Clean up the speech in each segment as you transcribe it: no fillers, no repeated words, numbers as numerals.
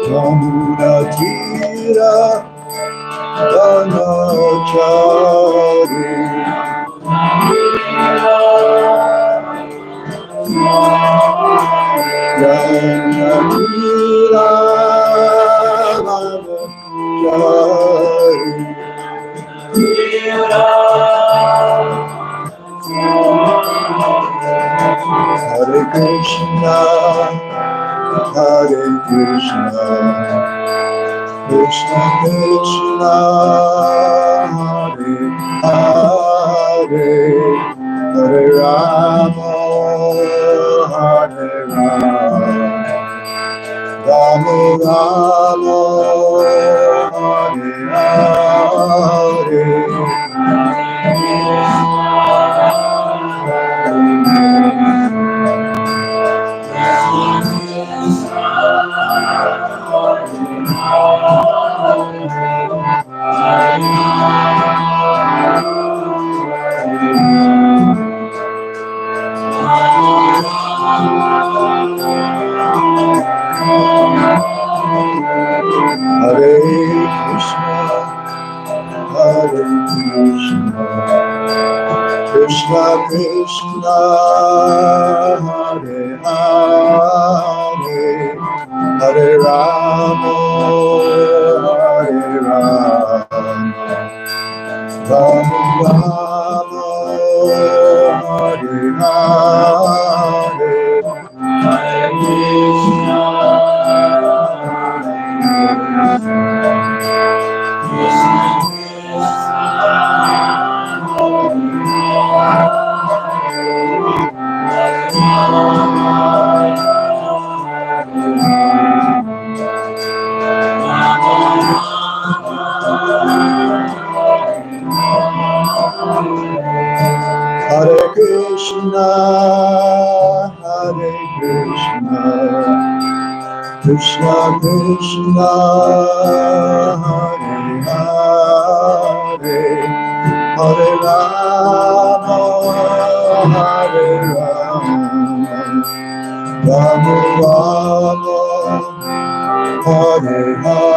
Yamuna Tira Danachari Yamuna Tira Danachari Hare Krishna, Hare Krishna, Krishna Krishna, Hare Hare, Hare Rama, Hare Rama, Rama Rama, Hare Hare Krishna, Hare Krishna, Krishna Krishna, Hare Hare, Hare Rama, Hare Rama, Rama Rama, Hare Hare, Hare Krishna. Hare Krishna, Hare Krishna, Krishna Krishna, Hare Hare, Hare Rama, Hare Rama, Rama Rama, Hare Hare.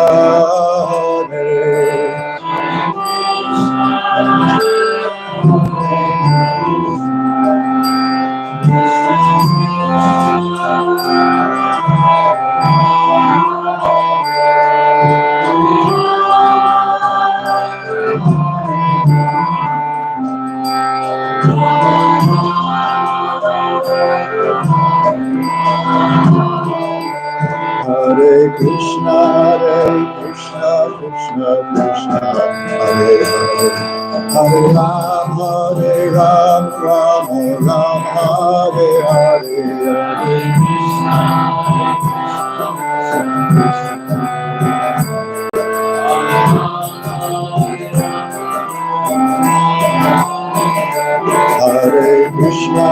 Hare Krishna, Krishna Krishna, Hare Hare, Hare Ram, Ram Ram, Hare Hare, Hare Krishna. Hare Krishna,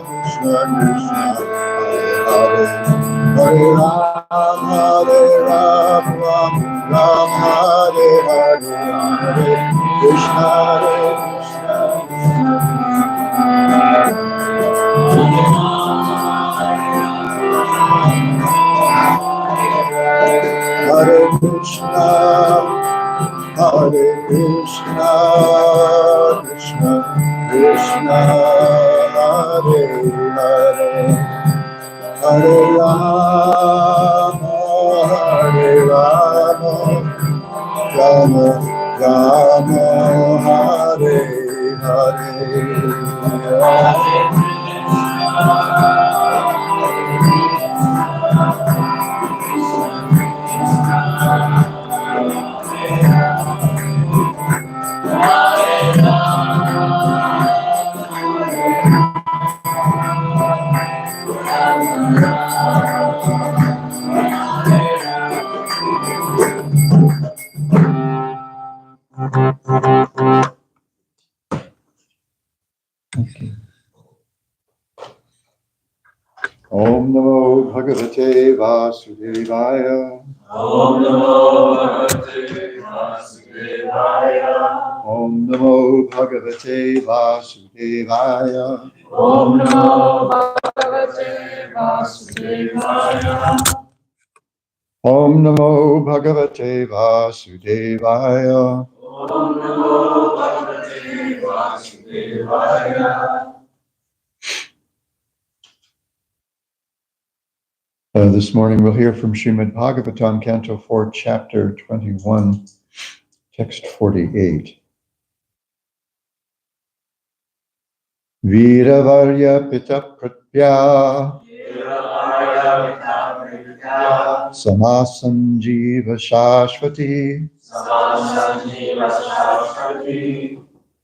Krishna Krishna, Hare Hare, Hare Ram, Ram Ram, Hare Hare, Hare Krishna, Krishna. Hare Krishna, Krishna Krishna, Hare Hare, Hare Rama, Rama Rama, Hare Hare. Om Namo Bhagavate Vasudevaya. Om Namo Bhagavate Vasudevaya. Om Namo Bhagavate Vasudevaya. Om Namo Bhagavate Vasudevaya. Om Namo Bhagavate Vasudevaya. Om Namo Bhagavate Vasudevaya. This morning we'll hear from Srimad Bhagavatam, Canto 4, Chapter 21, Text 48. Viravarya Pita Pratya Samasanjiva Shashvati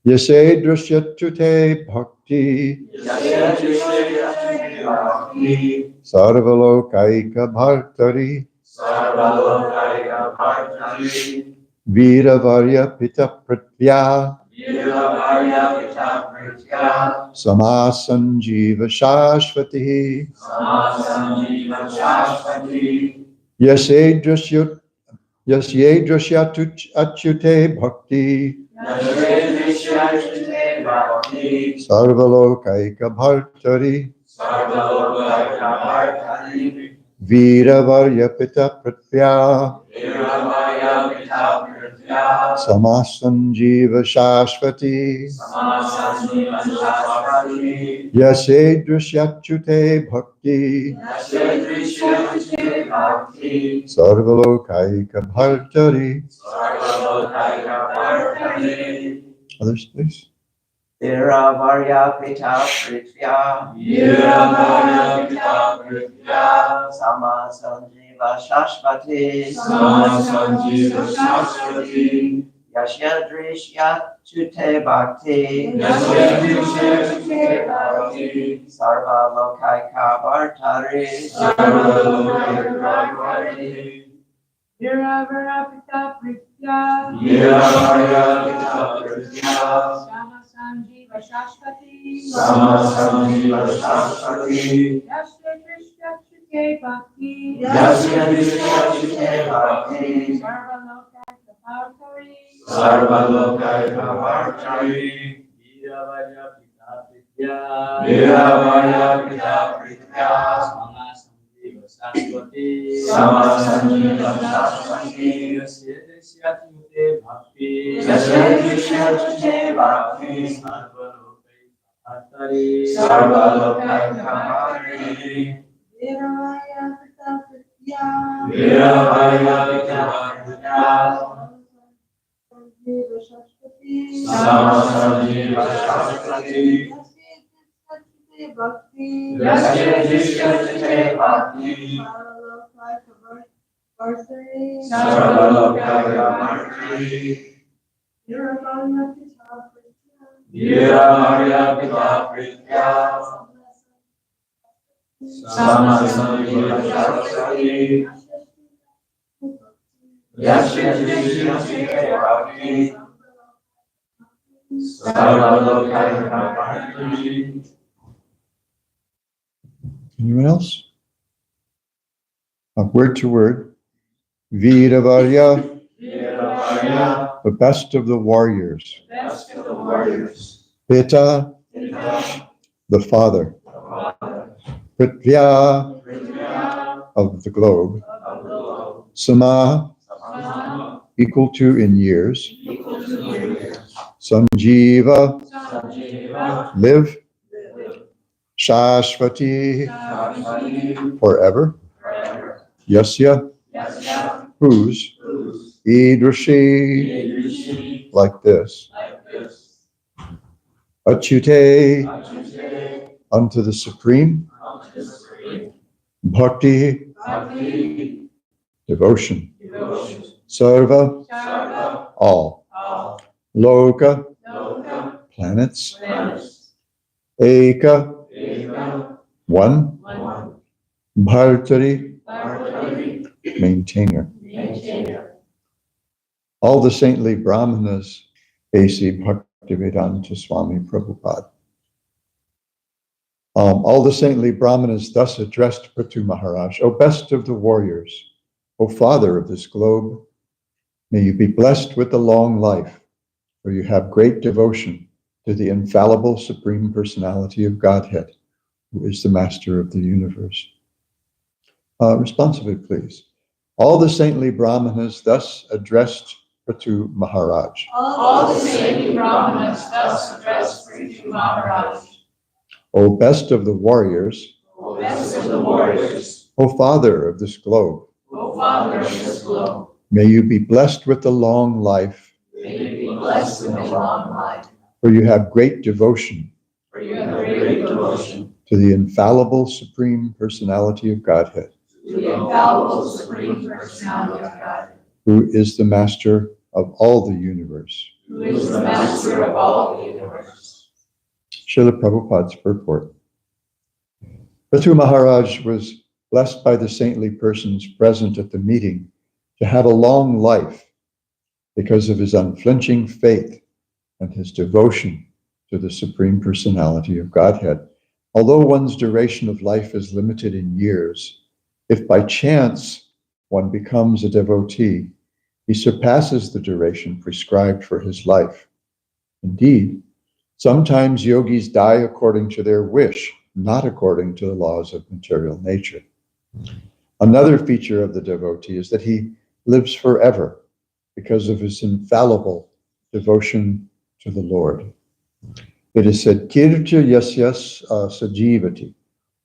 Yase Drushyatute Bhakti Sarvalokaika Bhartari Viravarya Pita Pratya Samasanjiva Shashvati Yasye Drashyatu Achyute Bhakti Sarvalokaika Bhartari Viravarya Pita Pratya Samasanjiva Shashvati Yase Drushyachyute Bhakti Sarvalokaika Bhartari. Others, please. Viravarya Pita Prithya Sama Sanjiva Shashvati Yashya Drishya Chute Bhakti Sarva Lokaika Bhartari Viravarya Pita Prithya Sama Sanjiva Shashvati Yasya Drishya Chute Bhakti Sarva Lokaika Bhartari Viravarya Pita Pritya Sama Sanjiva Saraswati Yasya Drishyatute Bhakti Sarva Lokaika Bhartari Viravarya Pita Prithya Sanjiva Shashvati Sama Sanjiva Saraswati Bhakti Yasya Drishyatute Bhakti Sarva Lokaika Bhartari Viravarya Pita Pritya Sama Sanjiva Saraswati Yasya Drishyatute Bhakti Sarva Lokaika Bhartari. Anyone else? Word to word. Viravarya, the best of the warriors. Pita, the father. Prithya, of the globe. Sama, equal to in years. Sanjiva, live. Shashvati, forever. Yasya, whose. Idrashi, like this. Achyute, unto the supreme. Bhakti, devotion. Sarva, all. Loka, planets. Eka, one. Bhartari, maintainer. All the saintly Brahmanas, A.C. Bhaktivedanta Swami Prabhupada. All the saintly Brahmanas thus addressed Prithu Maharaj, O best of the warriors, O father of this globe, may you be blessed with a long life, for you have great devotion to the infallible Supreme Personality of Godhead, who is the master of the universe. Responsively, please. All the saintly brahmanas thus addressed Prithu Maharaj. All the saintly Brahmanas thus addressed Prithu Maharaj. O best of the warriors, O best of the warriors, O father of this globe, O Father of this globe, may you be blessed with a long life, may you be blessed with a long life, for you have great devotion for you have great devotion to the infallible Supreme Personality of Godhead, to the infallible Supreme Personality of God, who is the master of all the universe. who is the master of all the universe. Srila Prabhupada's purport. Prithu Maharaj was blessed by the saintly persons present at the meeting to have a long life because of his unflinching faith and his devotion to the Supreme Personality of Godhead. Although one's duration of life is limited in years, if by chance one becomes a devotee, he surpasses the duration prescribed for his life. Indeed, sometimes yogis die according to their wish, not according to the laws of material nature. Another feature of the devotee is that he lives forever because of his infallible devotion to the Lord. It is said, Kirtya yasyas sajivati,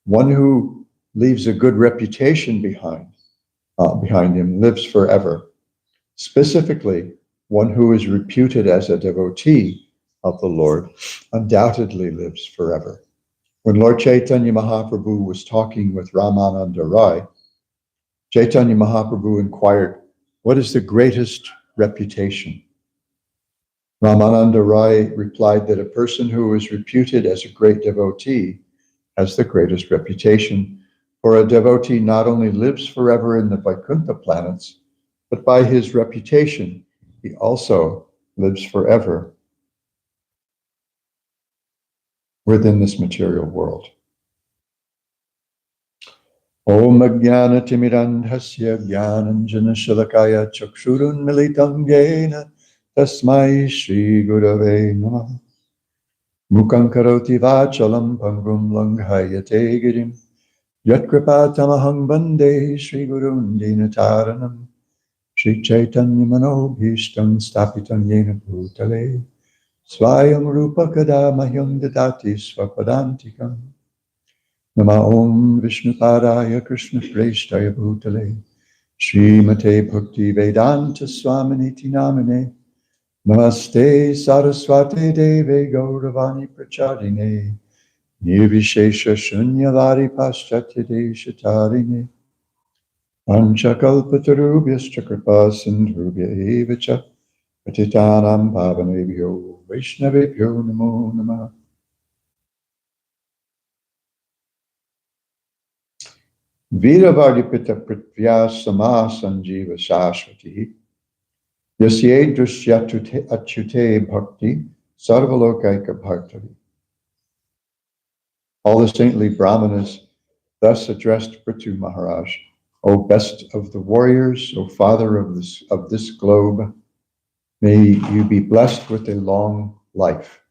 one who leaves a good reputation behind him lives forever. Specifically, one who is reputed as a devotee of the Lord undoubtedly lives forever. When Lord Chaitanya Mahaprabhu was talking with Ramananda Rai, Chaitanya Mahaprabhu inquired, what is the greatest reputation? Ramananda Rai replied that a person who is reputed as a great devotee has the greatest reputation, for a devotee not only lives forever in the Vaikuntha planets, but by his reputation, he also lives forever within this material world. Om Ajnana Timirandhasya Jnananjana Shalakaya Chakshurun Militam Yena Tasmai Shri Gurave Namah. Mukhaṁ karoti vachalam pangum langhayate girim Yat kripatamaham bande Shri Gurun Dinataranam Shri Chaitanya Manobhishtam Stapitam Yena Bhutale Swayam Rupa Kadamahyam Dadati Swapadantikam Nama Om Vishnupadaya Krishna Preshtaya Bhutale Srimate Bhakti Vedanta Swaminiti Namane Namaste Saraswate Deve Gauravani Prachadine Nirvishesha Shunyavadi Paschatya Deshatarine Panchakalpatarubhyascha Kripa Sindhubhya Evacha Patitanam Pavanebhyo Vaishnavebhyo Namo Namah. Viravadipita Prithvya Sama Sanjiva Shashvati Yasye Drishyatute Achyute Bhakti Sarvalokaika Bhaktari. All the saintly brahmanas thus addressed Prithu Maharaj, O best of the warriors, O father of this globe, may you be blessed with a long life,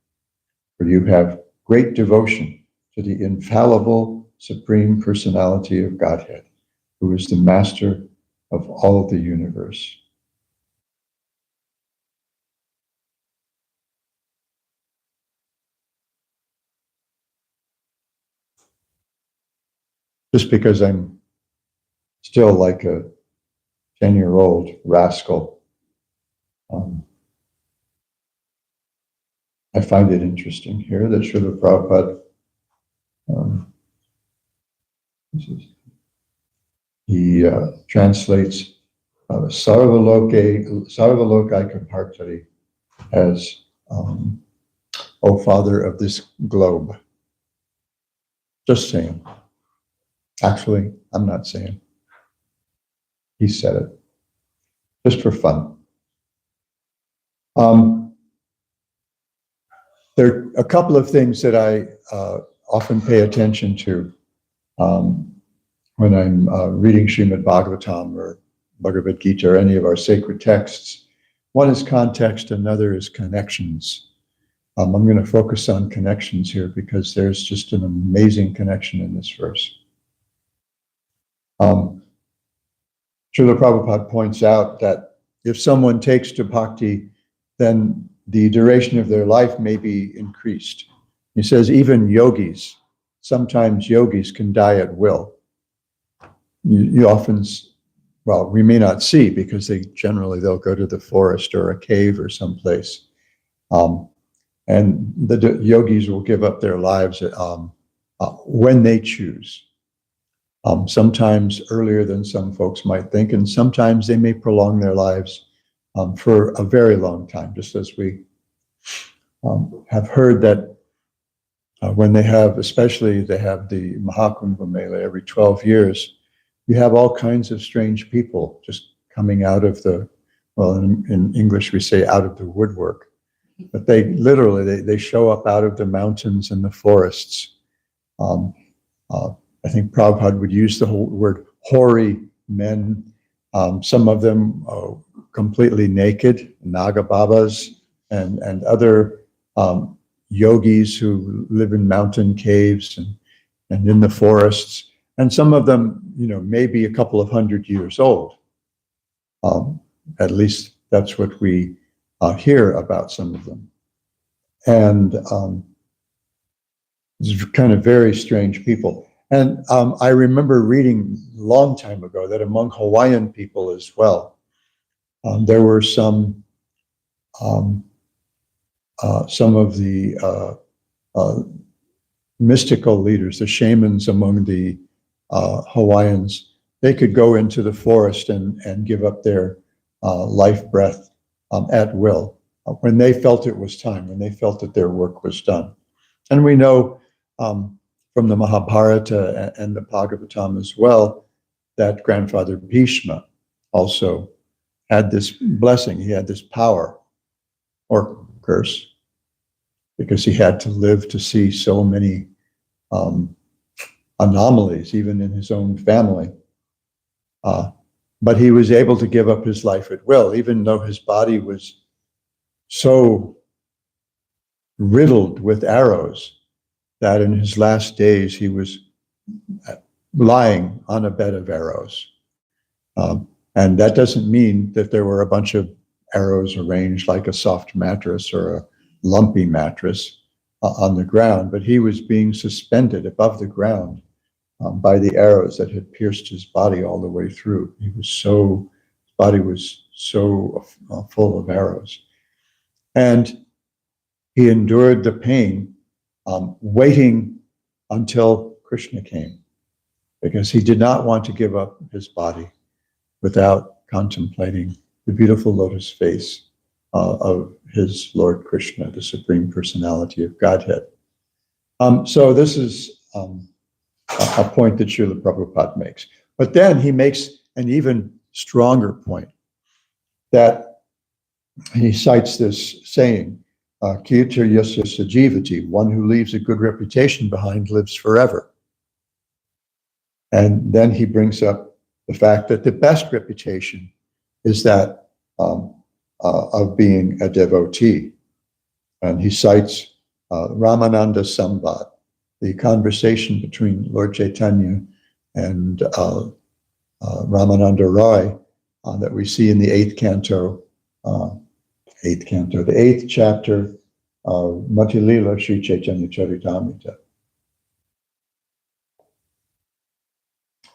for you have great devotion to the infallible Supreme Personality of Godhead, who is the master of all the universe. Just because I'm still like a 10-year-old rascal, I find it interesting here that Srila Prabhupada, he translates Sarvalokaika Bhaktari as, O Father of this globe. Just saying. Actually, I'm not saying. He said it. Just for fun. There are a couple of things that I often pay attention to when I'm reading Srimad Bhagavatam or Bhagavad Gita or any of our sacred texts. One is context, another is connections. I'm going to focus on connections here because there's just an amazing connection in this verse. Srila Prabhupada points out that if someone takes to bhakti, then the duration of their life may be increased. He says even yogis, sometimes yogis can die at will. You often, well, we may not see because they'll go to the forest or a cave or someplace. And the yogis will give up their lives when they choose. Sometimes earlier than some folks might think, and sometimes they may prolong their lives for a very long time, just as we have heard that when they have the Mahakumbha Mela every 12 years, you have all kinds of strange people just coming out of in English we say out of the woodwork. But they literally, they show up out of the mountains and the forests. I think Prabhupada would use the whole word hoary men. Some of them completely naked, Naga Babas and other yogis who live in mountain caves and in the forests. And some of them, maybe a couple of 100 years old. At least that's what we hear about some of them. And it's kind of very strange people. And I remember reading a long time ago that among Hawaiian people as well, there were some of the mystical leaders, the shamans among the Hawaiians. They could go into the forest and give up their life breath at will when they felt it was time, when they felt that their work was done. And we know from the Mahabharata and the Bhagavatam as well that Grandfather Bhishma also had this blessing. He had this power or curse because he had to live to see so many anomalies, even in his own family. But he was able to give up his life at will, even though his body was so riddled with arrows that in his last days he was lying on a bed of arrows. And that doesn't mean that there were a bunch of arrows arranged like a soft mattress or a lumpy mattress on the ground, but he was being suspended above the ground by the arrows that had pierced his body all the way through. His body was so full of arrows. And he endured the pain, waiting until Krishna came, because he did not want to give up his body without contemplating the beautiful lotus face of his Lord Krishna, the Supreme Personality of Godhead. So this is a point that Srila Prabhupada makes. But then he makes an even stronger point, that he cites this saying, Kirtir yasya sajivati, one who leaves a good reputation behind lives forever. And then he brings up the fact that the best reputation is that of being a devotee. And he cites Ramananda Samvad, the conversation between Lord Chaitanya and Ramananda Roy that we see in the eighth chapter of Matilila Sri Chaitanya Charitamrita.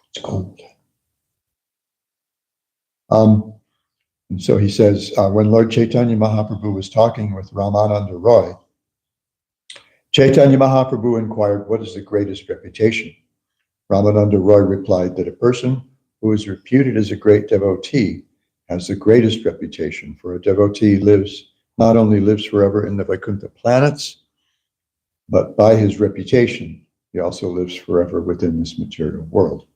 It's cold. And so he says, when Lord Chaitanya Mahaprabhu was talking with Ramananda Roy, Chaitanya Mahaprabhu inquired, what is the greatest reputation? Ramananda Roy replied that a person who is reputed as a great devotee has the greatest reputation, for a devotee not only lives forever in the Vaikuntha planets, but by his reputation, he also lives forever within this material world.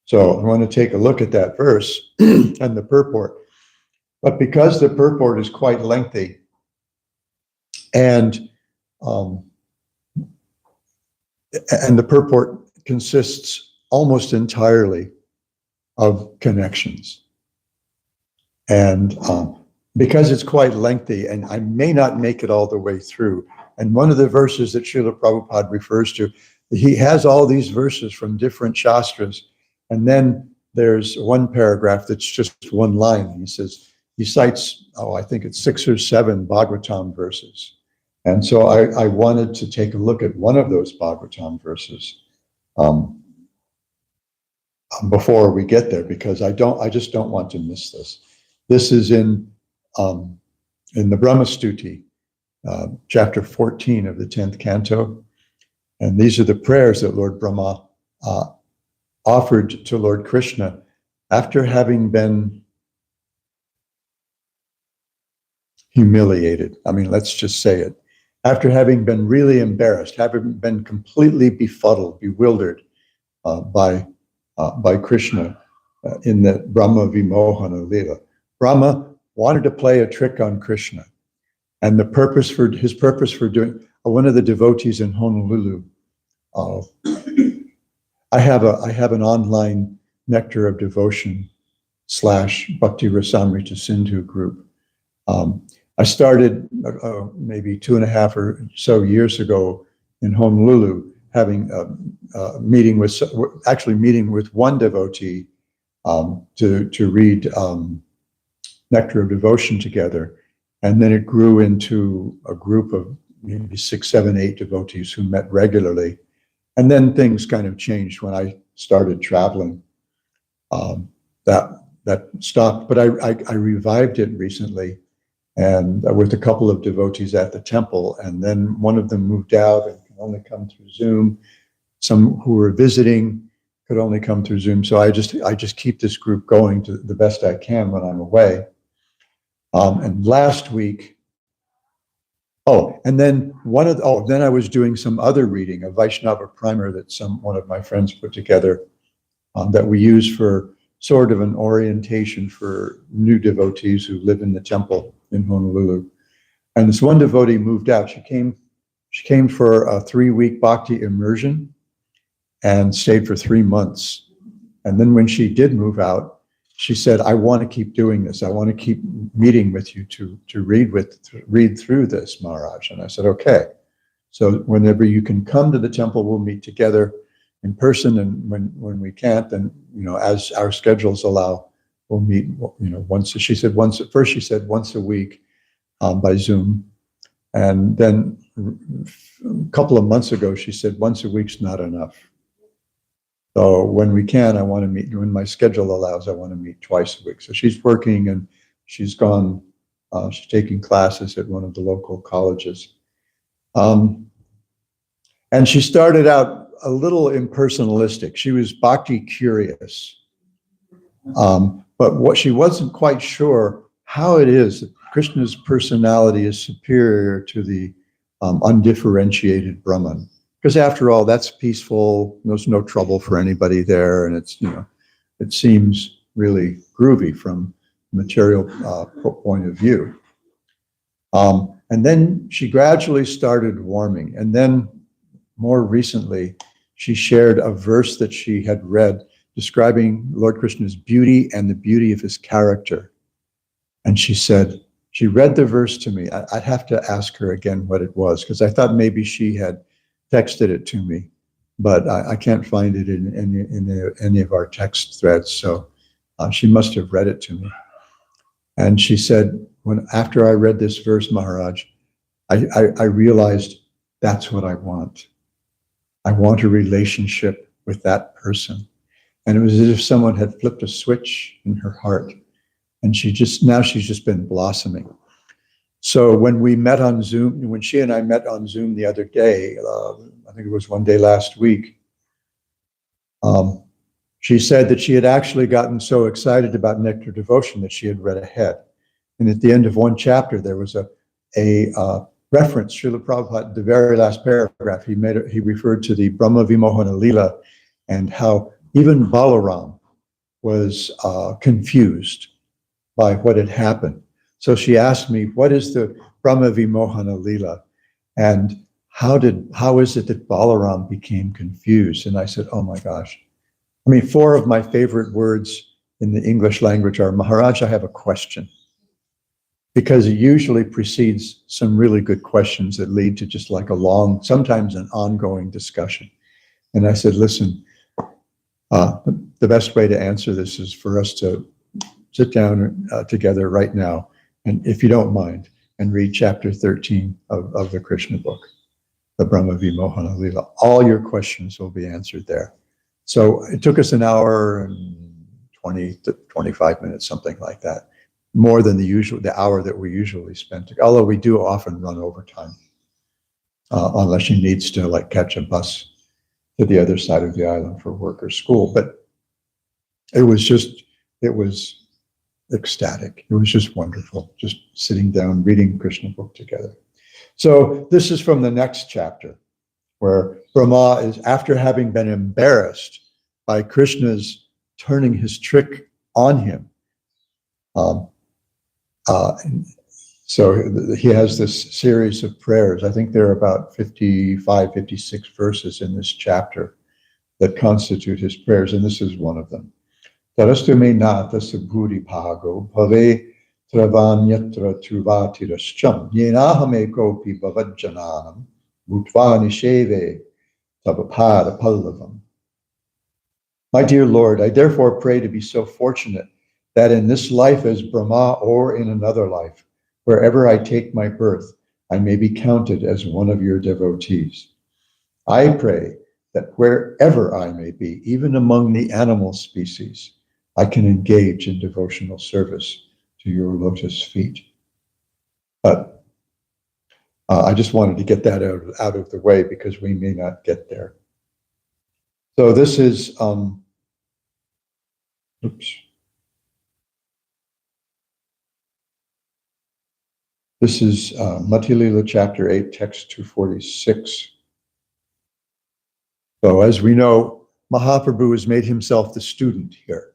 So I want to take a look at that verse and the purport. But because the purport is quite lengthy and the purport consists almost entirely of connections. And because it's quite lengthy, and I may not make it all the way through, and one of the verses that Srila Prabhupada refers to, he has all these verses from different shastras, and then there's one paragraph that's just one line. He says, he cites, I think it's 6 or 7 Bhagavatam verses. And so I wanted to take a look at one of those Bhagavatam verses before we get there, because I just don't want to miss this. This is in the Brahma Stuti, chapter 14 of the 10th canto. And these are the prayers that Lord Brahma offered to Lord Krishna after having been humiliated. I mean, let's just say it. After having been really embarrassed, having been completely befuddled, bewildered by Krishna in the Brahma Vimohana Lila. Brahma wanted to play a trick on Krishna. And his purpose for doing, one of the devotees in Honolulu, I have an online Nectar of Devotion / Bhakti Rasamrita Sindhu group. I started maybe 2.5 or so years ago in Honolulu, having meeting with one devotee to read Nectar of Devotion together. And then it grew into a group of maybe 6, 7, 8 devotees who met regularly. And then things kind of changed when I started traveling. That stopped, but I revived it recently, and with a couple of devotees at the temple. And then one of them moved out and could only come through Zoom. Some who were visiting could only come through Zoom. So I just keep this group going to the best I can when I'm away. And last week, then I was doing some other reading, a Vaishnava primer that one of my friends put together that we use for sort of an orientation for new devotees who live in the temple in Honolulu. And this one devotee moved out. She came for a 3-week bhakti immersion and stayed for 3 months. And then when she did move out, she said, I want to keep doing this. I want to keep meeting with you to read through this, Maharaj. And I said, okay. So whenever you can come to the temple, we'll meet together in person. And when we can't, then, as our schedules allow, we'll meet, once. She said once a week by Zoom. And then a couple of months ago, she said once a week's not enough. So when we can, I want to meet. When my schedule allows, I want to meet twice a week. So she's working, and she's gone. She's taking classes at one of the local colleges. And she started out a little impersonalistic. She was bhakti curious. But what she wasn't quite sure how it is that Krishna's personality is superior to the undifferentiated Brahman. Because after all, that's peaceful. There's no trouble for anybody there, and it seems really groovy from a material point of view. And then she gradually started warming, and then more recently, she shared a verse that she had read describing Lord Krishna's beauty and the beauty of his character. And she said, she read the verse to me. I'd have to ask her again what it was, because I thought maybe she had texted it to me, but I can't find it in any of our text threads. So she must have read it to me. And she said, after I read this verse, Maharaj, I realized that's what I want. I want a relationship with that person. And it was as if someone had flipped a switch in her heart. And she's just been blossoming. So when we met on Zoom, when she and I met on Zoom the other day, I think it was one day last week, she said that she had actually gotten so excited about Nectar Devotion that she had read ahead. And at the end of one chapter, there was a reference, Srila Prabhupada, the very last paragraph, he referred to the Brahma Vimohana Lila and how even Balaram was confused by what had happened. So she asked me, what is the Brahma Vimohana Lila? And how is it that Balaram became confused? And I said, oh my gosh. 4 of my favorite words in the English language are, Maharaj, I have a question. Because it usually precedes some really good questions that lead to just like a long, sometimes an ongoing discussion. And I said, listen, The best way to answer this is for us to sit down together right now, and if you don't mind, and read chapter 13 of the Krishna book, the Brahma Vimohana Lila. All your questions will be answered there. So it took us an hour and 20 to 25 minutes, something like that, more than the hour that we usually spend. Although we do often run overtime, unless she needs to like catch a bus to the other side of the island for work or school. But it was ecstatic. It was just wonderful, just sitting down, reading Krishna book together. So this is from the next chapter, where Brahma is, after having been embarrassed by Krishna's turning his trick on him. So he has this series of prayers. I think there are about 55, 56 verses in this chapter that constitute his prayers, and this is one of them. Tarastu me nata sabhuri bhago bhave travanyatra tuvatirascham yenahame kopi bhavajjananam bhutva nisheve tabapada pallavam. My dear Lord, I therefore pray to be so fortunate that in this life as Brahma or in another life, wherever I take my birth, I may be counted as one of your devotees. I pray that wherever I may be, even among the animal species, I can engage in devotional service to your lotus feet. But I just wanted to get that out of the way because we may not get there. So this is, This is Matilila chapter 8, text 246. So as we know, Mahaprabhu has made himself the student here.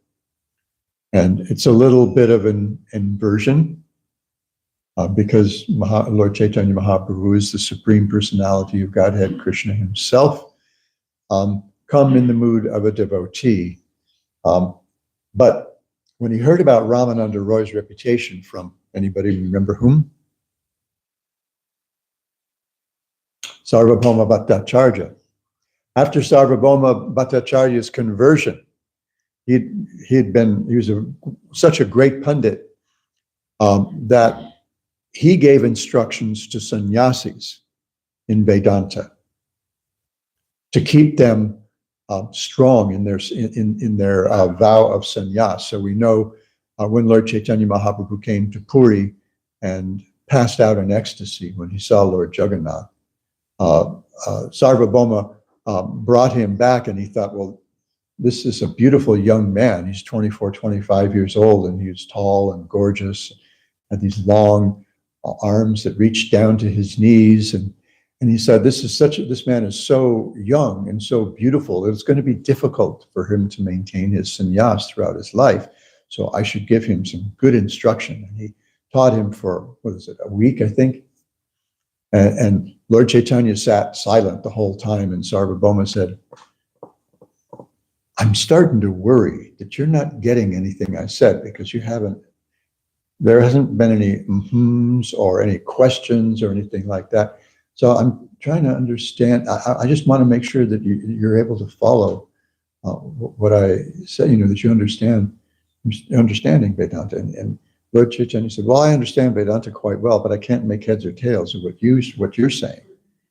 And it's a little bit of an inversion because Lord Chaitanya Mahaprabhu is the Supreme Personality of Godhead, Krishna himself, come in the mood of a devotee. But when he heard about Ramananda Roy's reputation from, anybody remember whom? Sarvabhauma Bhattacharya. After Sarvabhauma Bhattacharya's conversion, he was such a great pundit that he gave instructions to sannyasis in Vedanta to keep them strong in their vow of sannyas. So we know when Lord Chaitanya Mahaprabhu came to Puri and passed out in ecstasy when he saw Lord Jagannath, Sarvabhauma brought him back, and he thought, well, this is a beautiful young man. He's 24, 25 years old, and he was tall and gorgeous, had these long arms that reached down to his knees. And he said, this man is so young and so beautiful that it's going to be difficult for him to maintain his sannyas throughout his life. So I should give him some good instruction. And he taught him for, a week, I think. And Lord Chaitanya sat silent the whole time, and Sarvabhauma said, I'm starting to worry that you're not getting anything I said because there hasn't been any mhms or any questions or anything like that. So I'm trying to understand. I just want to make sure that you're able to follow what I say, that you understanding Vedanta. And Lord Chaitanya said, well, I understand Vedanta quite well, but I can't make heads or tails of what you're saying.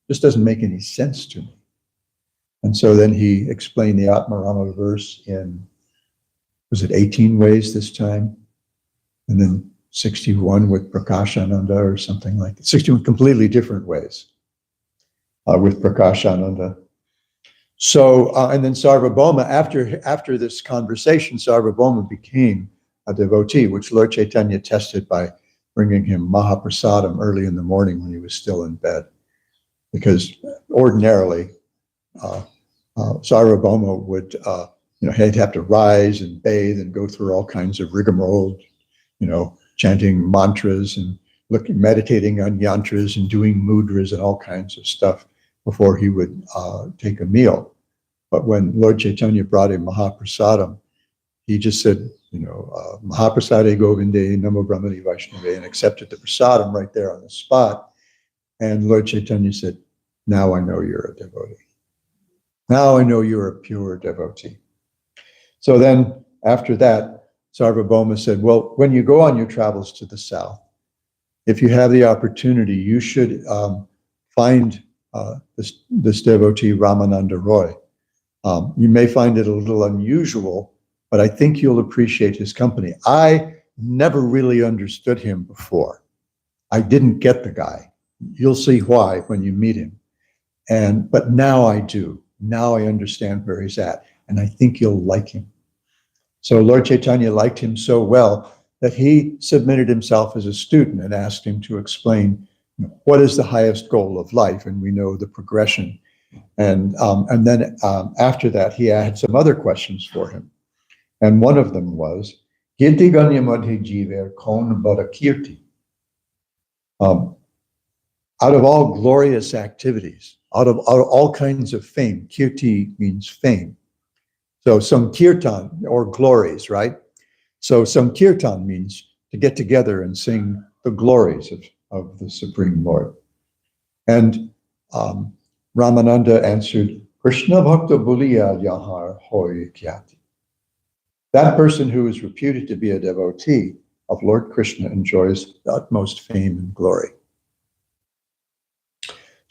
This doesn't make any sense to me. And so then he explained the Atmarama verse in, was it 18 ways this time? And then 61 with Prakashananda or something like that. 61 completely different ways with Prakashananda. So, and then Sarvabhauma, after this conversation, Sarvabhauma became a devotee, which Lord Chaitanya tested by bringing him Mahaprasadam early in the morning when he was still in bed. Because ordinarily, Sarvabhauma would, he'd have to rise and bathe and go through all kinds of rigmarole, chanting mantras and meditating on yantras and doing mudras and all kinds of stuff before he would take a meal. But when Lord Chaitanya brought him Mahaprasadam, he just said, Mahaprasade Govinde Namo Brahmani Vaishnave, and accepted the prasadam right there on the spot. And Lord Chaitanya said, now I know you're a devotee. Now I know you're a pure devotee. So then after that, Sarvabhauma said, well, when you go on your travels to the south, if you have the opportunity, you should find this devotee, Ramananda Roy. You may find it a little unusual, but I think you'll appreciate his company. I never really understood him before. I didn't get the guy. You'll see why when you meet him. But now I do. Now I understand where he's at, and I think you'll like him. So Lord Chaitanya liked him so well that he submitted himself as a student and asked him to explain, what is the highest goal of life, and we know the progression. And then after that, he had some other questions for him, and one of them was, "Kirti ganya madhe jiver kon bara kirti." Out of all glorious activities, out of all kinds of fame, kirti means fame. So some kirtan, or glories, right? So some kirtan means to get together and sing the glories of the Supreme Lord. And Ramananda answered, Krishna Bhakta Buliya Yahar Hoy Kyati. That person who is reputed to be a devotee of Lord Krishna enjoys the utmost fame and glory.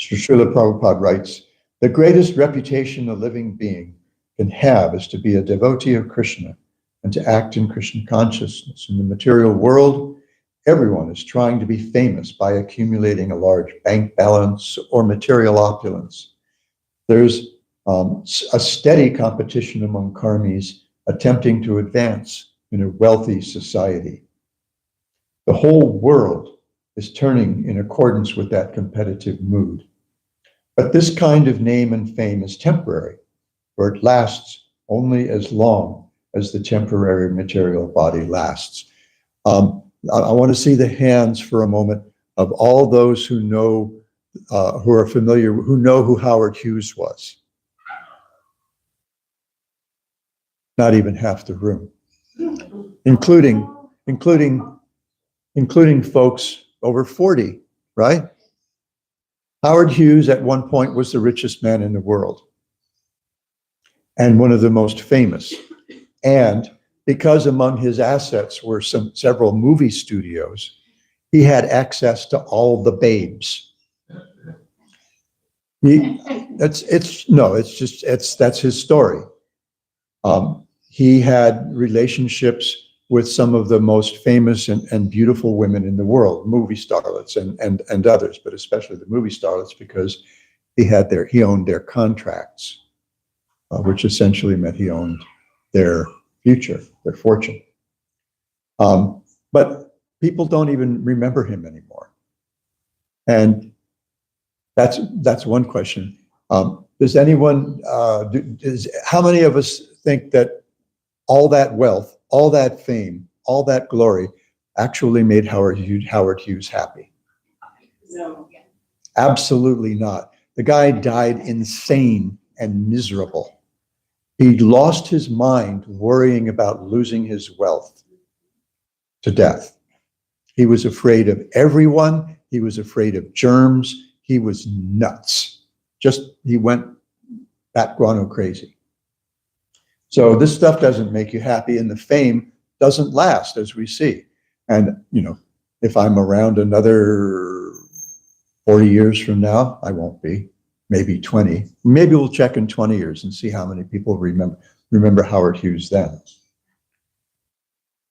Srila Prabhupada writes, the greatest reputation a living being can have is to be a devotee of Krishna and to act in Krishna consciousness. In the material world, everyone is trying to be famous by accumulating a large bank balance or material opulence. There's a steady competition among karmis attempting to advance in a wealthy society. The whole world is turning in accordance with that competitive mood. But this kind of name and fame is temporary, for it lasts only as long as the temporary material body lasts. I want to see the hands for a moment of all those who know, who are familiar, who know who Howard Hughes was. Not even half the room, including folks over 40, right? Howard Hughes at one point was the richest man in the world and one of the most famous. And because among his assets were several movie studios, he had access to all the babes. That's his story. He had relationships with some of the most famous and beautiful women in the world, movie starlets and others, but especially the movie starlets, because he owned their contracts, which essentially meant he owned their future, their fortune. But people don't even remember him anymore. And that's one question. Does anyone, how many of us think that all that wealth, all that fame, all that glory actually made Howard Hughes happy? No. Absolutely not. The guy died insane and miserable. He lost his mind worrying about losing his wealth to death. He was afraid of everyone. He was afraid of germs. He was nuts. He went bat guano crazy. So this stuff doesn't make you happy, and the fame doesn't last, as we see. And, if I'm around another 40 years from now, I won't be, maybe 20. Maybe we'll check in 20 years and see how many people remember Howard Hughes then.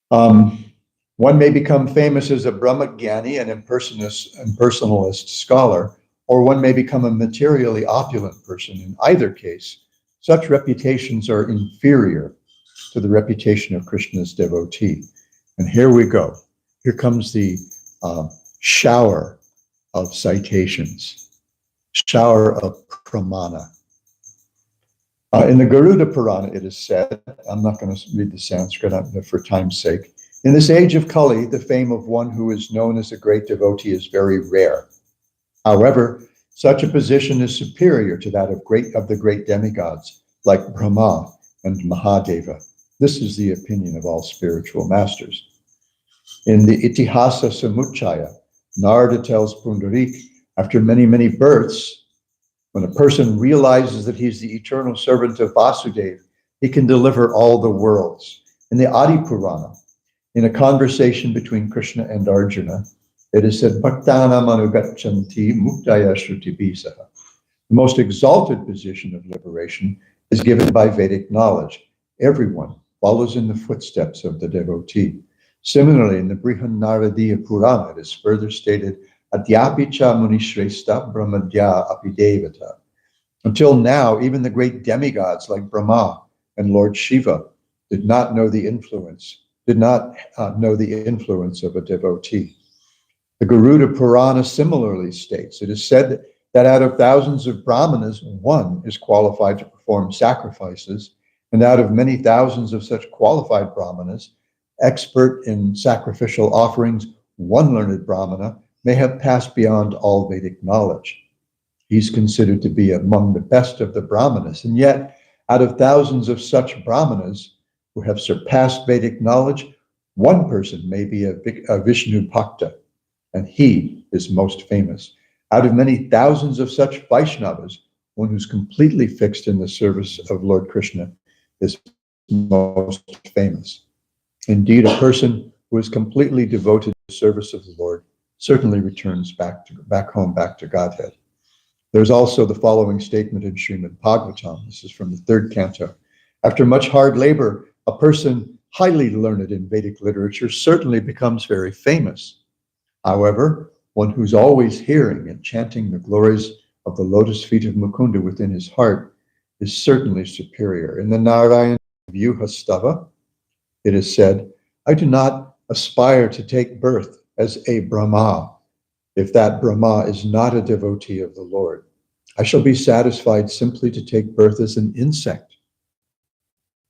One may become famous as a Brahmagyani, an impersonalist scholar, or one may become a materially opulent person. In either case, such reputations are inferior to the reputation of Krishna's devotee. And here we go. Here comes the shower of citations, shower of pramana. In the Garuda Purana, it is said, I'm not going to read the Sanskrit for time's sake, in this age of Kali, the fame of one who is known as a great devotee is very rare. However, such a position is superior to that of the great demigods like Brahma and Mahadeva. This is the opinion of all spiritual masters. In the Itihasa Samuchaya, Narada tells Pundarik, after many, many births, when a person realizes that he's the eternal servant of Vasudeva, He can deliver all the worlds. In the Adi Purana, in a conversation between Krishna and Arjuna, it is said, Bhaktanam anugachanti muktaya shrutibisaha. The most exalted position of liberation is given by Vedic knowledge. Everyone follows in the footsteps of the devotee. Similarly, in the Brihanaradiya Purana, it is further stated, Adyapicha munishrestha brahmadya apidevata. Until now, even the great demigods like Brahma and Lord Shiva did not know the influence of a devotee. The Garuda Purana similarly states, it is said that out of thousands of brahmanas, one is qualified to perform sacrifices, and out of many thousands of such qualified brahmanas, expert in sacrificial offerings, one learned brahmana may have passed beyond all Vedic knowledge. He's considered to be among the best of the brahmanas, and yet out of thousands of such brahmanas who have surpassed Vedic knowledge, one person may be a Vishnu Bhakta, and he is most famous. Out of many thousands of such Vaishnavas, one who's completely fixed in the service of Lord Krishna is most famous. Indeed, a person who is completely devoted to the service of the Lord certainly returns back home to Godhead. There's also the following statement in Srimad Bhagavatam. This is from the 3rd canto. After much hard labor, a person highly learned in Vedic literature certainly becomes very famous. However, one who's always hearing and chanting the glories of the lotus feet of Mukunda within his heart is certainly superior. In the Narayan Vyuhastava, it is said, I do not aspire to take birth as a Brahma, if that Brahma is not a devotee of the Lord. I shall be satisfied simply to take birth as an insect,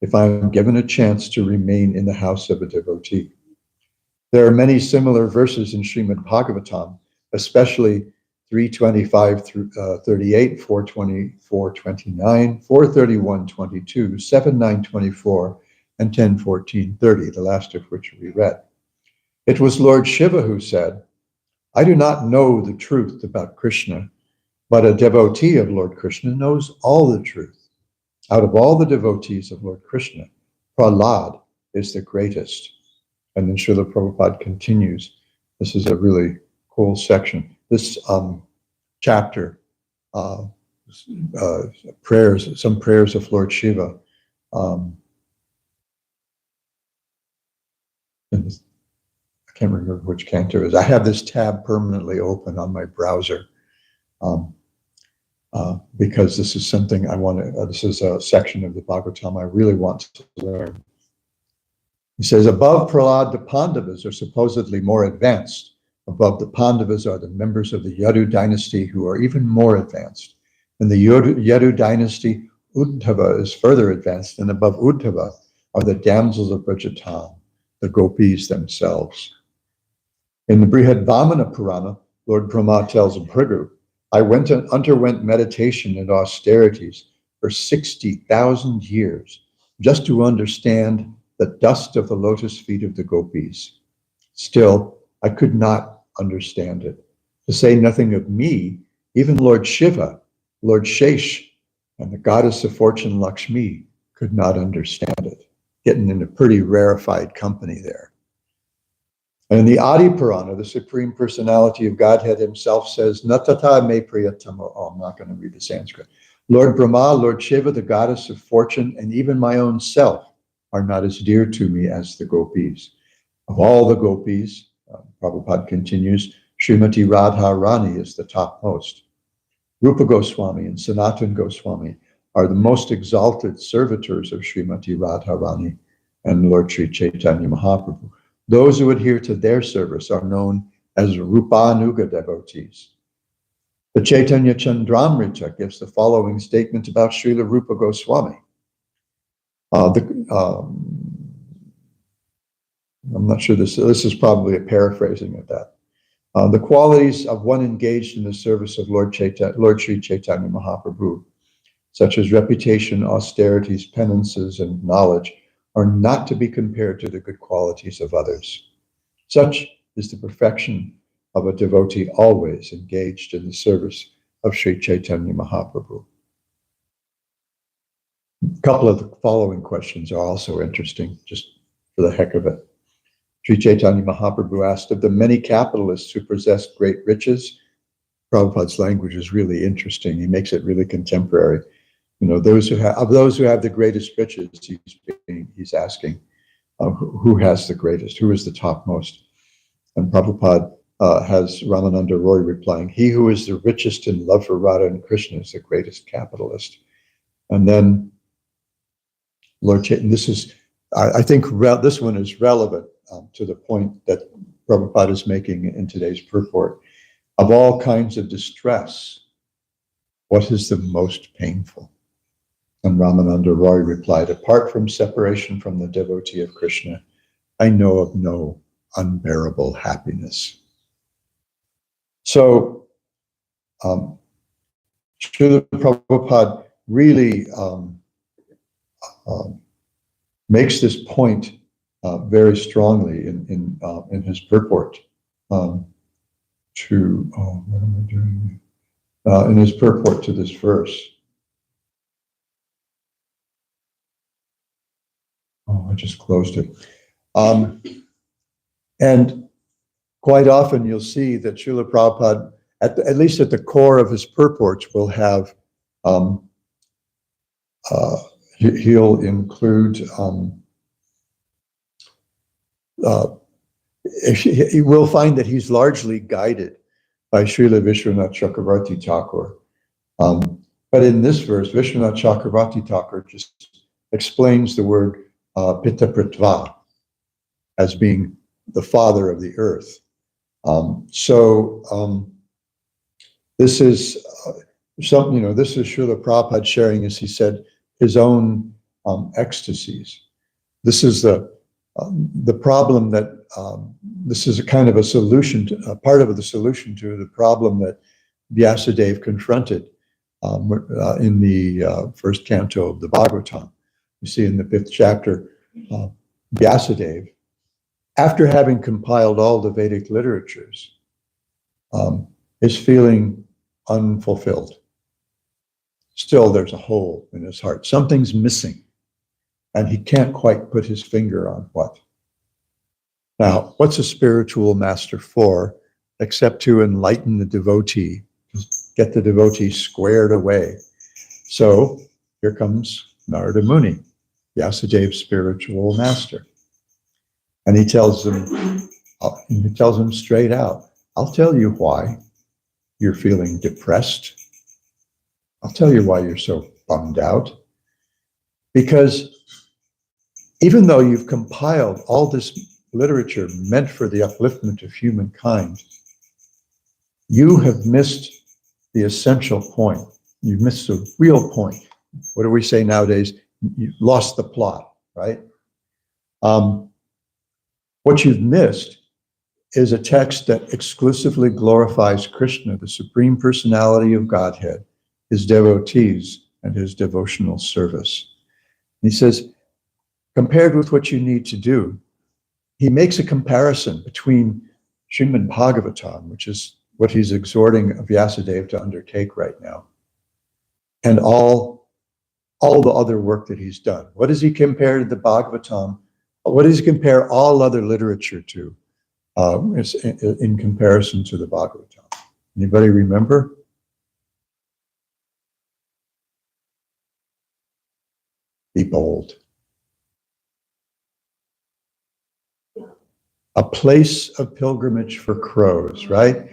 if I am given a chance to remain in the house of a devotee. There are many similar verses in Srimad Bhagavatam, especially 325 through 38, 424, 29, 431, 22, 79, 24, and 10, 14, 30, the last of which we read. It was Lord Shiva who said, I do not know the truth about Krishna, but a devotee of Lord Krishna knows all the truth. Out of all the devotees of Lord Krishna, Prahlad is the greatest. And then Srila Prabhupada continues. This is a really cool section. This chapter, prayers, some prayers of Lord Shiva. And I can't remember which canto it is. I have this tab permanently open on my browser because this is something I want to, this is a section of the Bhagavatam I really want to learn. He says, above Prahlad, the Pandavas are supposedly more advanced. Above the Pandavas are the members of the Yadu dynasty who are even more advanced. In the Yadu dynasty, Uddhava is further advanced, and above Uddhava are the damsels of Brajatan, the gopis themselves. In the Brihad Vamana Purana, Lord Brahma tells Bhrigu, I underwent meditation and austerities for 60,000 years just to understand the dust of the lotus feet of the gopis. Still, I could not understand it. To say nothing of me, even Lord Shiva, Lord Shesh, and the goddess of fortune Lakshmi could not understand it. Getting into pretty rarefied company there. And in the Adi Purana, the Supreme Personality of Godhead himself says, Natata me priyatamo. Oh, I'm not going to read the Sanskrit. Lord Brahma, Lord Shiva, the goddess of fortune, and even my own self are not as dear to me as the gopis. Of all the gopis, Prabhupada continues, Srimati Radha Rani is the topmost. Rupa Goswami and Sanatan Goswami are the most exalted servitors of Srimati Radha Rani and Lord Sri Chaitanya Mahaprabhu. Those who adhere to their service are known as Rupanuga devotees. The Chaitanya Chandramrita gives the following statement about Srila Rupa Goswami. I'm not sure this is probably a paraphrasing of that. The qualities of one engaged in the service of Lord Sri Chaitanya Mahaprabhu, such as reputation, austerities, penances, and knowledge, are not to be compared to the good qualities of others. Such is the perfection of a devotee always engaged in the service of Sri Chaitanya Mahaprabhu. A couple of the following questions are also interesting, just for the heck of it. Sri Chaitanya Mahaprabhu asked, of the many capitalists who possess great riches, Prabhupada's language is really interesting. He makes it really contemporary. You know, those who have the greatest riches, he's asking, who has the greatest? Who is the topmost? And Prabhupada has Ramananda Roy replying, he who is the richest in love for Radha and Krishna is the greatest capitalist. And then Lord Chaitanya, this is, I think this one is relevant to the point that Prabhupada is making in today's purport. Of all kinds of distress, what is the most painful? And Ramananda Roy replied, apart from separation from the devotee of Krishna, I know of no unbearable happiness. So, Srila Prabhupada really makes this point very strongly in his purport what am I doing? In his purport to this verse. Oh, I just closed it. And quite often you'll see that Srila Prabhupada, at least at the core of his purports, will have, he'll include, you will find that he's largely guided by Srila Vishwanath Chakravarti Thakur. But in this verse, Vishwanath Chakravarti Thakur just explains the word Pitta Pritva as being the father of the earth. This is something, this is Srila Prabhupada sharing, as he said, his own ecstasies. This is the problem that, this is a kind of a solution, part of the solution to the problem that Vyasadeva confronted in the first canto of the Bhagavatam. You see in the 5th chapter, Vyasadeva, after having compiled all the Vedic literatures, is feeling unfulfilled. Still, there's a hole in his heart. Something's missing, and he can't quite put his finger on what. Now, what's a spiritual master for, except to enlighten the devotee, get the devotee squared away? So here comes Narada Muni, Vyasadeva's spiritual master. And he tells him straight out, I'll tell you why you're feeling depressed. I'll tell you why you're so bummed out. Because even though you've compiled all this literature meant for the upliftment of humankind, you have missed the essential point. You've missed the real point. What do we say nowadays? You lost the plot, right? What you've missed is a text that exclusively glorifies Krishna, the Supreme Personality of Godhead, his devotees, and his devotional service. And he says, compared with what you need to do, he makes a comparison between Srimad Bhagavatam, which is what he's exhorting Vyasadeva to undertake right now, and all the other work that he's done. What does he compare the Bhagavatam? What does he compare all other literature to in comparison to the Bhagavatam? Anybody remember? Be bold. A place of pilgrimage for crows, right?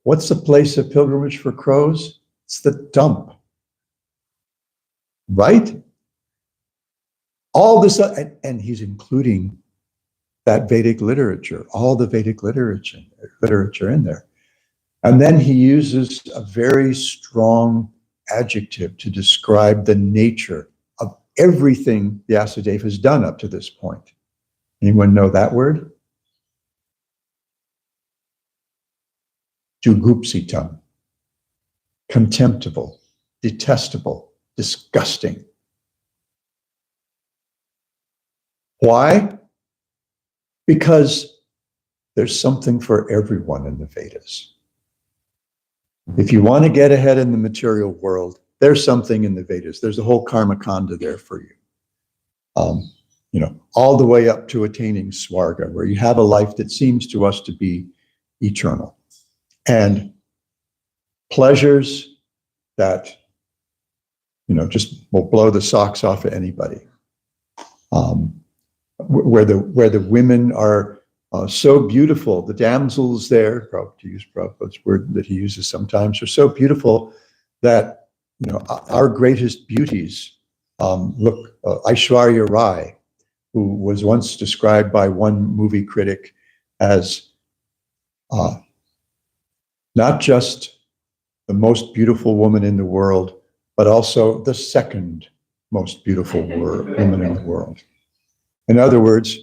What's the place of pilgrimage for crows? It's the dump, right? All this, and he's including that Vedic literature, all the Vedic literature in there. And then he uses a very strong adjective to describe the nature of everything Vyasadeva has done up to this point. Anyone know that word? Jugupsitam, contemptible, detestable, disgusting. Why? Because there's something for everyone in the Vedas. If you want to get ahead in the material world, there's something in the Vedas. There's a whole karma kanda there for you. You know, all the way up to attaining swarga, where you have a life that seems to us to be eternal. And pleasures that, you know, just will blow the socks off of anybody. Where the women are so beautiful, the damsels there, to use Prabhupada's word that he uses sometimes, are so beautiful that, you know, our greatest beauties, look, Aishwarya Rai, who was once described by one movie critic as not just the most beautiful woman in the world, but also the second most beautiful woman in the world. In other words,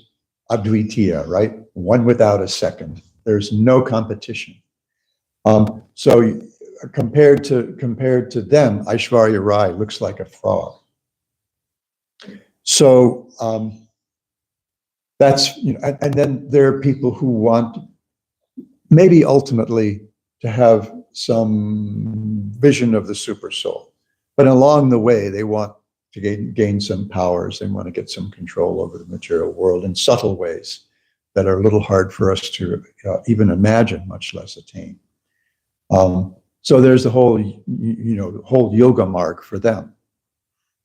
Advitiya, right? One without a second. There's no competition. So compared to them, Aishwarya Rai looks like a frog. So that's, you know, and then there are people who want maybe ultimately to have some vision of the super soul, but along the way they want to gain some powers. They want to get some control over the material world in subtle ways that are a little hard for us to even imagine, much less attain. So there's the whole, you know, the whole yoga marg for them.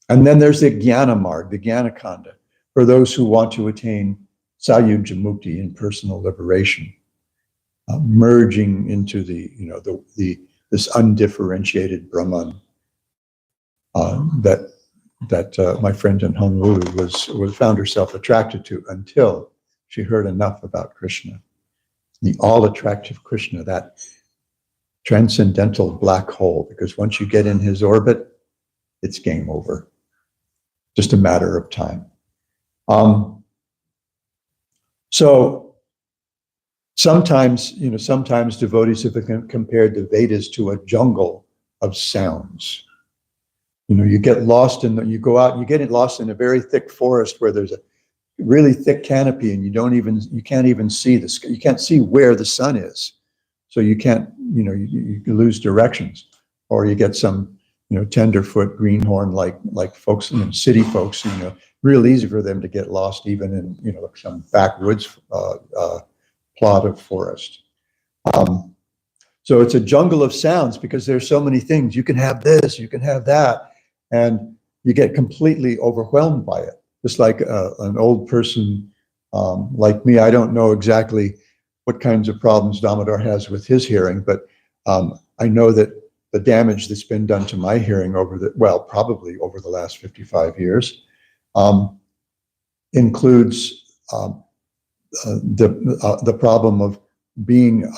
And then there's the jnana marg, the jnana kanda, for those who want to attain sayuja mukti in personal liberation, merging into the, you know, this undifferentiated Brahman that my friend in Honolulu was found herself attracted to until she heard enough about Krishna, the all-attractive Krishna, that transcendental black hole. Because once you get in his orbit, it's game over. Just a matter of time. So sometimes, you know, sometimes devotees have compared the Vedas to a jungle of sounds. You know, you get lost you go out, you get lost in a very thick forest where there's a really thick canopy, and you can't even see the sky. You can't see where the sun is, so you can't, you know, you lose directions, or you get some, you know, tenderfoot greenhorn like folks, you know, city folks, you know, real easy for them to get lost even in, you know, some backwoods plot of forest. So it's a jungle of sounds because there's so many things. You can have this, you can have that, and you get completely overwhelmed by it. Just like an old person like me, I don't know exactly what kinds of problems Damodar has with his hearing, but I know that the damage that's been done to my hearing probably over the last 55 years, includes the problem of being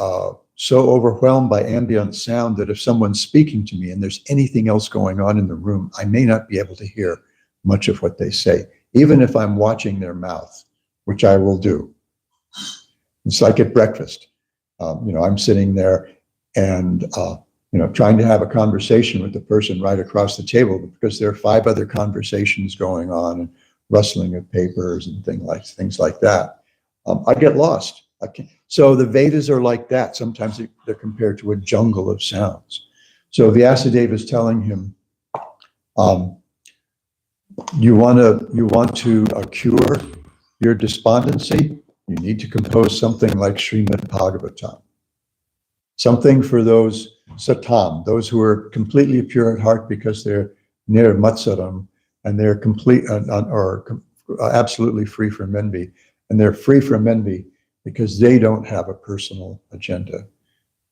so overwhelmed by ambient sound that if someone's speaking to me and there's anything else going on in the room, I may not be able to hear much of what they say, even if I'm watching their mouth, which I will do. It's like at breakfast. You know, I'm sitting there and, you know, trying to have a conversation with the person right across the table, but because there are 5 other conversations going on and rustling of papers and things like that, I get lost. So the Vedas are like that. Sometimes they're compared to a jungle of sounds. So Vyasadeva is telling him, you want to cure your despondency, you need to compose something like Srimad Bhagavatam. Something for those satam, those who are completely pure at heart because they're near matsaram, and they're complete or absolutely free from envy. And they're free from envy because they don't have a personal agenda,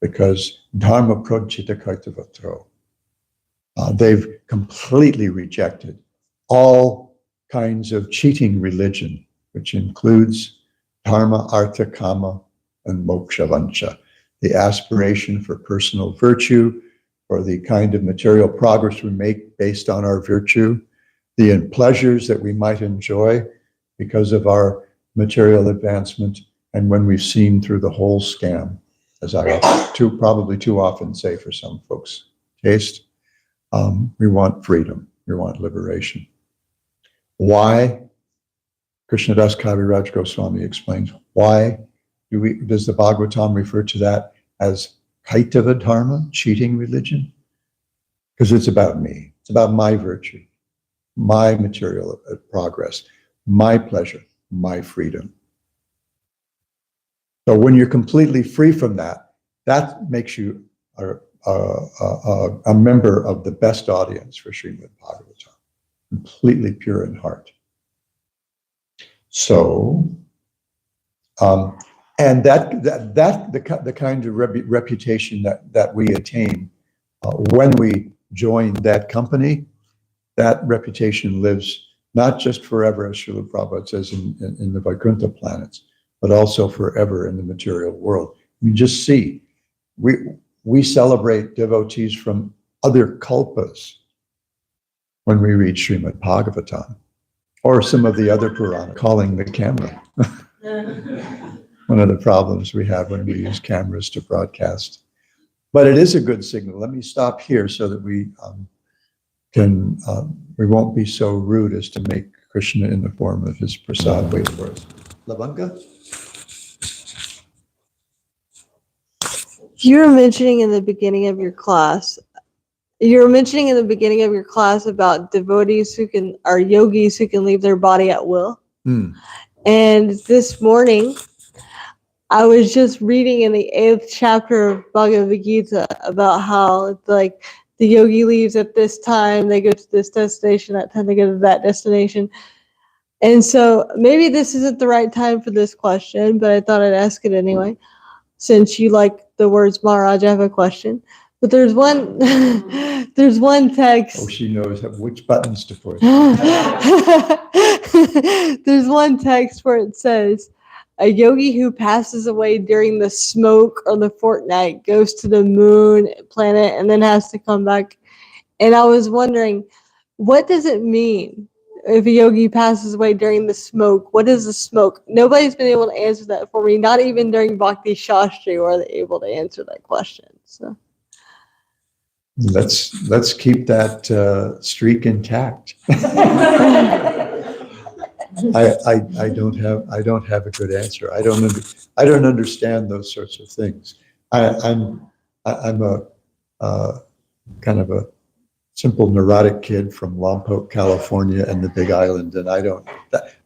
because dharma projita kartavatro. They've completely rejected all kinds of cheating religion, which includes dharma, artha, kama, and moksha vancha, the aspiration for personal virtue, or the kind of material progress we make based on our virtue, the pleasures that we might enjoy because of our material advancement, and when we've seen through the whole scam, as I probably too often say for some folks' taste, we want freedom, we want liberation. Why? Krishnadas Kaviraj Goswami explains, why does the Bhagavatam refer to that as Kaitava Dharma, cheating religion? because it's about me. It's about my virtue, my material progress, my pleasure, my freedom. So when you're completely free from that, that makes you a member of the best audience for Srimad Bhagavatam, completely pure in heart. So, and the kind of reputation that we attain when we join that company, that reputation lives not just forever, as Srila Prabhupada says in the Vaikuntha planets, but also forever in the material world. You just see, we celebrate devotees from other kalpas when we read Srimad Bhagavatam, or some of the other Purana, calling the camera. One of the problems we have when we use cameras to broadcast. But it is a good signal. Let me stop here so that we won't be so rude as to make Krishna in the form of his prasad wait for us. Lavanga? You were mentioning in the beginning of your class about devotees or yogis who can leave their body at will. And this morning, I was just reading in the 8th chapter of Bhagavad Gita about how it's like the yogi leaves at this time, they go to this destination, that time they go to that destination. And so maybe this isn't the right time for this question, but I thought I'd ask it anyway. Since you like the words Maharaj, I have a question. But there's one text. Oh, she knows which buttons to push. There's one text where it says, a yogi who passes away during the smoke or the fortnight goes to the moon planet and then has to come back. And I was wondering, what does it mean if a yogi passes away during the smoke? What is the smoke? Nobody's been able to answer that for me. Not even during Bhakti Shastri were they able to answer that question. So let's keep that streak intact. I don't have a good answer. I don't understand those sorts of things. I'm a kind of a simple neurotic kid from Lompoc, California, and the Big Island, and I don't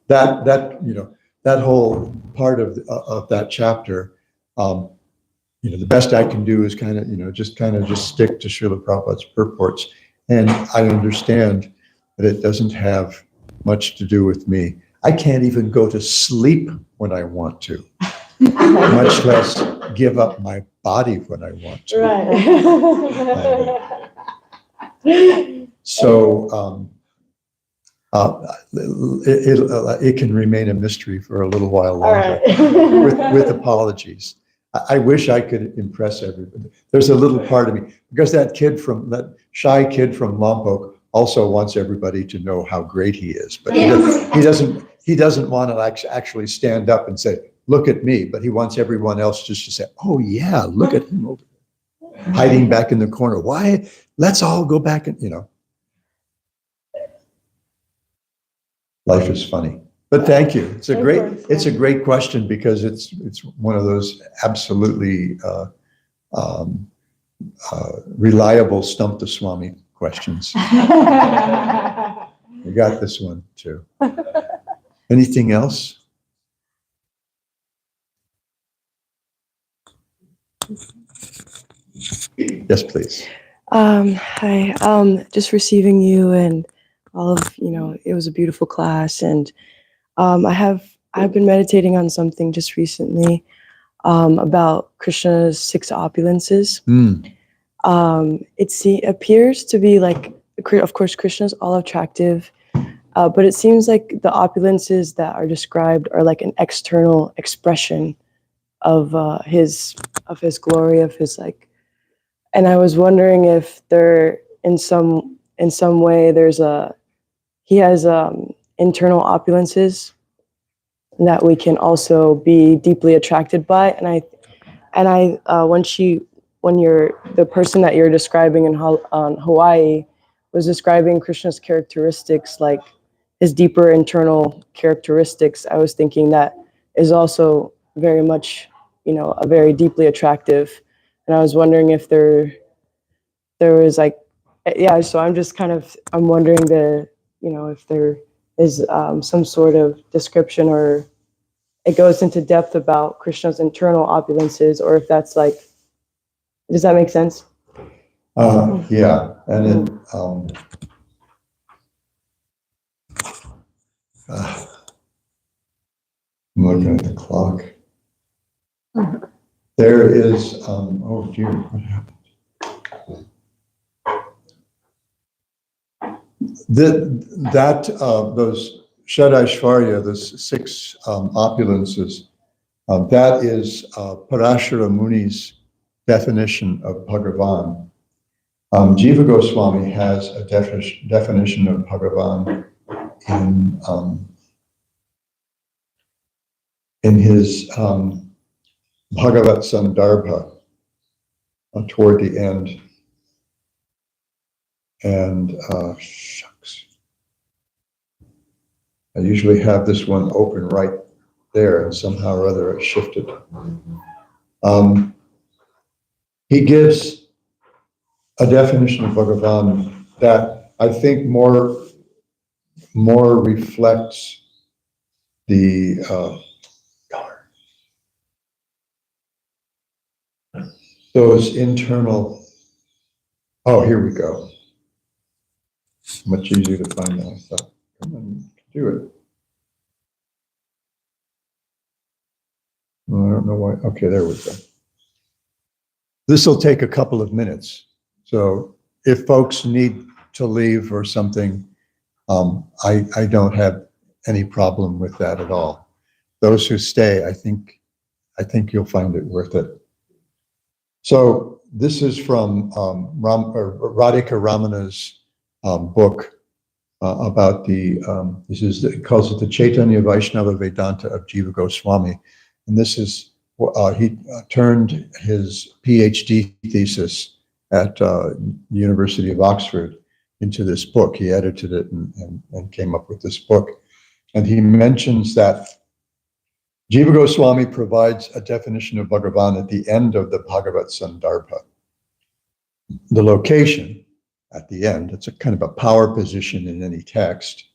that whole part of that chapter. The best I can do is kind of just stick to Srila Prabhupada's purports, and I understand that it doesn't have much to do with me. I can't even go to sleep when I want to, much less give up my body when I want to. right. So it can remain a mystery for a little while longer, with apologies. I wish I could impress everybody. There's a little part of me, because that shy kid from Lompoc also wants everybody to know how great he is, but he doesn't want to actually stand up and say, "Look at me," but he wants everyone else just to say, "Oh yeah, look at him over there, hiding back in the corner. Why? Let's all go back and Life is funny." But thank you. It's a great question, because it's one of those absolutely reliable stump the Swami questions. We got this one too. Anything else? Yes, please. Hi. Just receiving you and all of, it was a beautiful class, and I've been meditating on something just recently about Krishna's 6 opulences. It appears to be like, of course, Krishna's all attractive, but it seems like the opulences that are described are like an external expression of his glory, of his like. And I was wondering if there, in some way, he has internal opulences that we can also be deeply attracted by. When the person that you're describing on Hawaii was describing Krishna's characteristics, like his deeper internal characteristics, I was thinking that is also very much, a very deeply attractive. And I was wondering if there was like yeah, so I'm just I'm wondering if there is some sort of description, or it goes into depth about Krishna's internal opulences, or if that's like, does that make sense? Yeah, and then I'm looking at the clock. There is, oh dear, what happened? Those Shadaishvarya, those 6 opulences, that is Parashara Muni's definition of Bhagavan. Jiva Goswami has a definition of Bhagavan in his Bhagavat Sandarbha toward the end. And shucks, I usually have this one open right there, and somehow or other it shifted. He gives a definition of Bhagavan that I think more reflects the those internal. Oh, here we go. Much easier to find now. I thought, come on, do it. Well, I don't know why. Okay, there we go. This will take a couple of minutes. So if folks need to leave or something, I don't have any problem with that at all. Those who stay, I think you'll find it worth it. So this is from Radhika Ramana's book about he calls it the Chaitanya Vaishnava Vedanta of Jiva Goswami. And this is, he turned his PhD thesis at the University of Oxford into this book. He edited it and came up with this book. And he mentions that Jiva Goswami provides a definition of Bhagavan at the end of the Bhagavat Sandarbha. The location at the end, it's a kind of a power position in any text,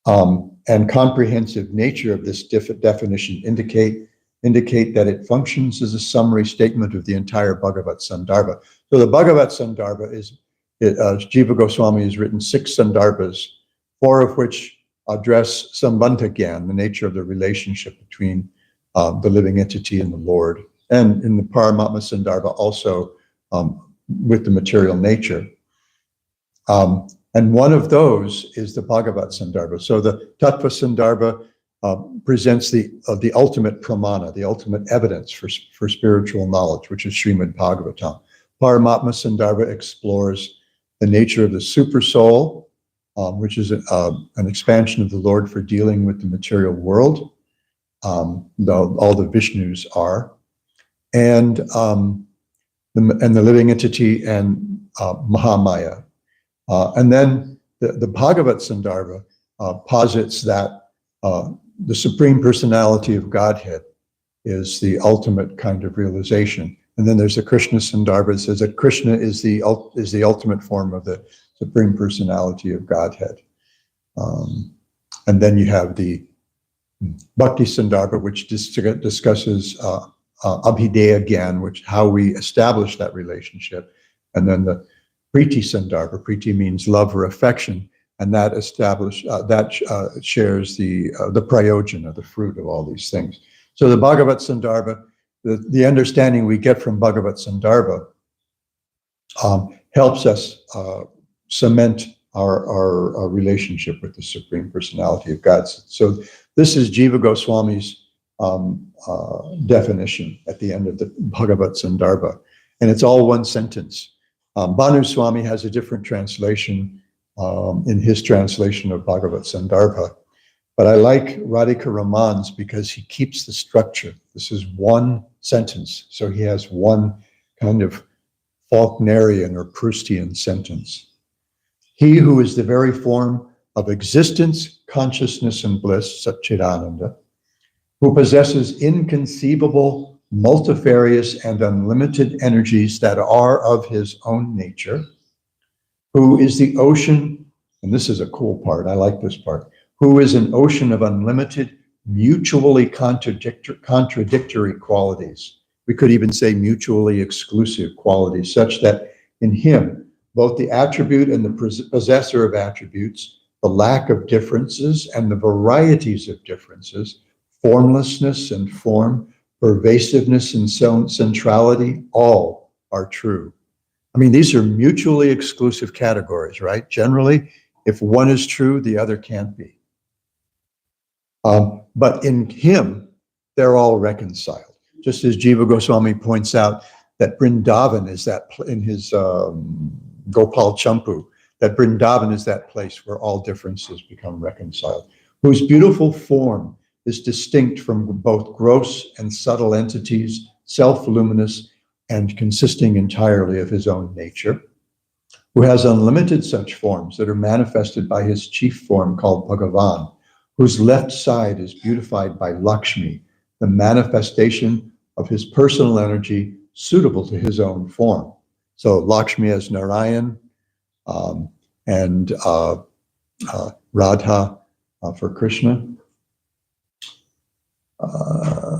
and comprehensive nature of this definition indicate that it functions as a summary statement of the entire Bhagavat Sandarbha. So the Bhagavat Sandarbha is, Jiva Goswami has written 6 Sandarbhas, 4 of which address Sambandha Gyan, the nature of the relationship between the living entity and the Lord, and in the Paramatma Sandarbha also with the material nature. And one of those is the Bhagavat Sandarbha. So the Tattva Sandarbha presents the ultimate pramana, the ultimate evidence for spiritual knowledge, which is Srimad Bhagavatam. Paramatma Sandarbha explores the nature of the super soul, which is an expansion of the Lord for dealing with the material world, though all the Vishnus are, and the living entity and Mahamaya. And then the Bhagavat Sandarbha posits that the Supreme Personality of Godhead is the ultimate kind of realization. And then there's the Krishna Sandarbha that says that Krishna is the ultimate form of the Supreme Personality of Godhead. And then you have the Bhakti Sandarbha, which discusses Abhideya Gyan, which how we establish that relationship. And then the Priti Sandarbha, Priti means love or affection, and that shares the prayojana, the fruit of all these things. So the Bhagavat Sandarbha, the understanding we get from Bhagavat Sandarbha helps us cement our relationship with the Supreme Personality of God. So this is Jiva Goswami's definition at the end of the Bhagavat Sandarbha, and it's all one sentence. Bhanu Swami has a different translation in his translation of Bhagavat Sandarbha, but I like Radhika Raman's because he keeps the structure. This is one sentence, so he has one kind of Faulknerian or Proustian sentence. He who is the very form of existence, consciousness, and bliss, Satchidananda, who possesses inconceivable, multifarious, and unlimited energies that are of his own nature, who is the ocean, and this is a cool part, I like this part, who is an ocean of unlimited, mutually contradictory qualities. We could even say mutually exclusive qualities, such that in him, both the attribute and the possessor of attributes, the lack of differences and the varieties of differences, formlessness and form, pervasiveness and centrality, all are true. I mean, these are mutually exclusive categories, right? Generally, if one is true, the other can't be. But in him, they're all reconciled. Just as Jiva Goswami points out that Vrindavan is that, in his Gopal Champu, that Vrindavan is that place where all differences become reconciled, whose beautiful form is distinct from both gross and subtle entities, self-luminous and consisting entirely of his own nature, who has unlimited such forms that are manifested by his chief form called Bhagavan, whose left side is beautified by Lakshmi, the manifestation of his personal energy suitable to his own form. So Lakshmi as Narayan, and Radha for Krishna,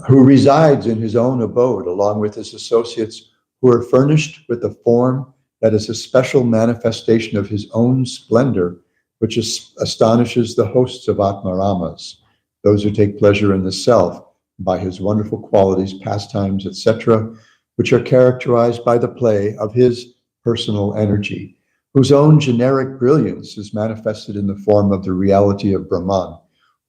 who resides in his own abode along with his associates, who are furnished with a form that is a special manifestation of his own splendor, which astonishes the hosts of Atmaramas, those who take pleasure in the self by his wonderful qualities, pastimes, etc., which are characterized by the play of his personal energy, whose own generic brilliance is manifested in the form of the reality of Brahman,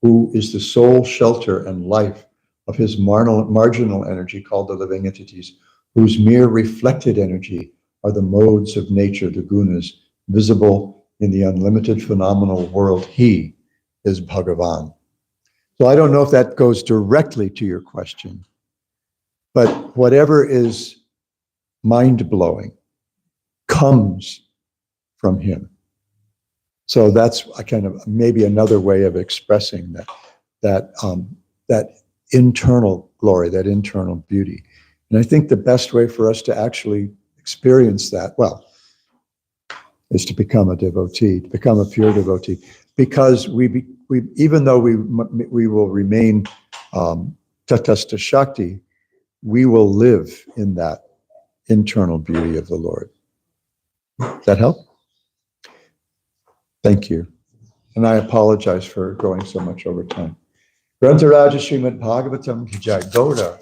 who is the sole shelter and life of his marginal energy called the living entities, whose mere reflected energy are the modes of nature, the gunas, visible in the unlimited phenomenal world. He is Bhagavan. So I don't know if that goes directly to your question, but whatever is mind-blowing comes from him. So that's a kind of maybe another way of expressing that internal glory, that internal beauty. And I think the best way for us to actually experience that, well, is to become a devotee, to become a pure devotee, because we even though we will remain tatastha shakti, we will live in that internal beauty of the Lord. Does that help? Thank you. And I apologize for going so much over time. Grantaraja Srimad Bhagavatam ki jai. Gauda.